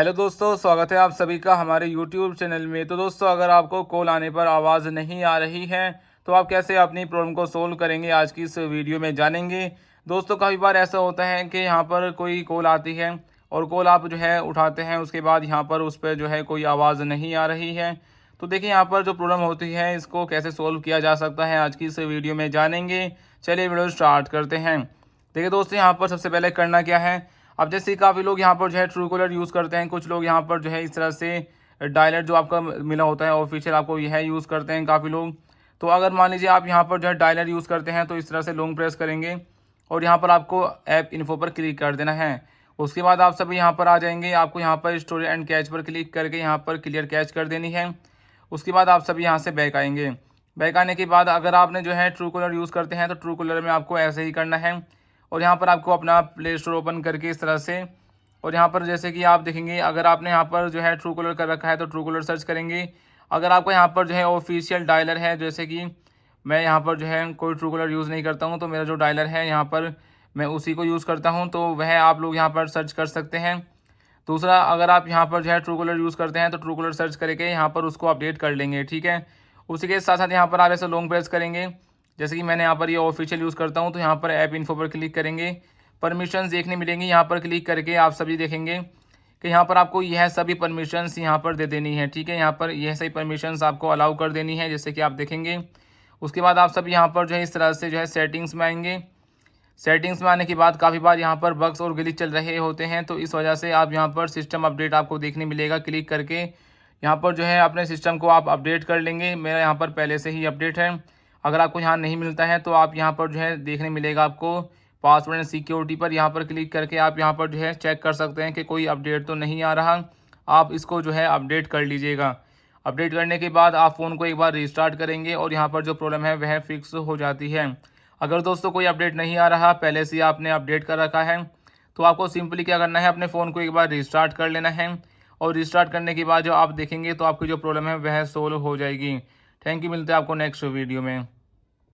Hello दोस्तों, स्वागत है आप सभी का हमारे यूट्यूब चैनल में। तो दोस्तों, अगर आपको कॉल आने पर आवाज़ नहीं आ रही है तो आप कैसे अपनी प्रॉब्लम को सोल्व करेंगे, आज की इस वीडियो में जानेंगे। दोस्तों, काफ़ी बार ऐसा होता है कि यहाँ पर कोई कॉल आती है और कॉल आप जो है उठाते हैं, उसके बाद यहाँ पर उस पर जो है कोई आवाज़ नहीं आ रही है। तो देखिए, यहाँ पर जो प्रॉब्लम होती है इसको कैसे सोल्व किया जा सकता है, आज की इस वीडियो में जानेंगे। चलिए वीडियो स्टार्ट करते हैं। देखिए दोस्तों, यहाँ पर सबसे पहले करना क्या है। अब जैसे काफ़ी लोग यहाँ पर जो है ट्रू कॉलर यूज़ करते हैं, कुछ लोग यहाँ पर जो है इस तरह से डायलर जो आपका मिला होता है ऑफिशियल, आपको यह यूज़ करते हैं काफ़ी लोग। तो अगर मान लीजिए आप यहाँ पर जो है डायलर यूज़ करते हैं तो इस तरह से लॉन्ग प्रेस करेंगे और यहाँ पर आपको ऐप इन्फो पर क्लिक कर देना है। उसके बाद आप सभी यहाँ पर आ जाएंगे, आपको यहाँ पर स्टोरेज एंड कैच पर क्लिक करके यहाँ पर क्लियर कैच कर देनी है। उसके बाद आप सभी यहाँ से बैक आएंगे। बैक आने के बाद अगर आपने जो है ट्रू कॉलर यूज़ करते हैं तो ट्रू कॉलर में आपको ऐसे ही करना है और यहाँ पर आपको अपना प्ले स्टोर ओपन करके इस तरह से, और यहाँ पर जैसे कि आप देखेंगे, अगर आपने यहाँ पर जो है ट्रू कॉलर कर रखा है तो ट्रू कॉलर सर्च करेंगे। अगर आपको यहाँ पर जो है ऑफिशियल डायलर है, जैसे कि मैं यहाँ पर जो है कोई ट्रू कॉलर यूज़ नहीं करता हूँ, तो मेरा जो डायलर है यहाँ पर मैं उसी को यूज़ करता हूँ, तो वह आप लोग यहाँ पर सर्च कर सकते हैं। दूसरा, अगर आप यहाँ पर जो है ट्रू कॉलर यूज़ करते हैं तो ट्रू कॉलर सर्च करके यहाँ पर उसको अपडेट कर लेंगे, ठीक है। उसी के साथ साथ यहाँ पर आप ऐसे लॉन्ग प्रेस करेंगे, जैसे कि मैंने यहाँ पर ये ऑफिशियल यूज़ करता हूँ, तो यहाँ पर ऐप इन्फो पर क्लिक करेंगे। परमिशंस देखने मिलेंगी, यहाँ पर क्लिक करके आप सभी देखेंगे कि यहाँ पर आपको यह सभी परमिशंस यहाँ पर दे देनी है, ठीक है। यहाँ पर यह सभी परमिशंस आपको अलाउ कर देनी है, जैसे कि आप देखेंगे। उसके बाद आप सब यहाँ पर जो है इस तरह से जो है सेटिंग्स में आएंगे। सेटिंग्स में आने के बाद काफ़ी बार यहाँ पर बग्स और ग्लिच चल रहे होते हैं, तो इस वजह से आप यहाँ पर सिस्टम अपडेट आपको देखने मिलेगा। क्लिक करके यहाँ पर जो है अपने सिस्टम को आप अपडेट कर लेंगे। मेरा यहाँ पर पहले से ही अपडेट है। अगर आपको यहाँ नहीं मिलता है तो आप यहाँ पर जो है देखने मिलेगा आपको पासवर्ड एंड सिक्योरिटी पर, यहाँ पर क्लिक करके आप यहाँ पर जो है चेक कर सकते हैं कि कोई अपडेट तो नहीं आ रहा। आप इसको जो है अपडेट कर लीजिएगा। अपडेट करने के बाद आप फ़ोन को एक बार रिस्टार्ट करेंगे और यहाँ पर जो प्रॉब्लम है वह फिक्स हो जाती है। अगर दोस्तों कोई अपडेट नहीं आ रहा, पहले से ही आपने अपडेट कर रखा है, तो आपको सिंपली क्या करना है, अपने फ़ोन को एक बार रिस्टार्ट कर लेना है और रिस्टार्ट करने के बाद जो आप देखेंगे तो आपकी जो प्रॉब्लम है वह सोल्व हो जाएगी। थैंक यू, मिलते हैं आपको नेक्स्ट वीडियो में।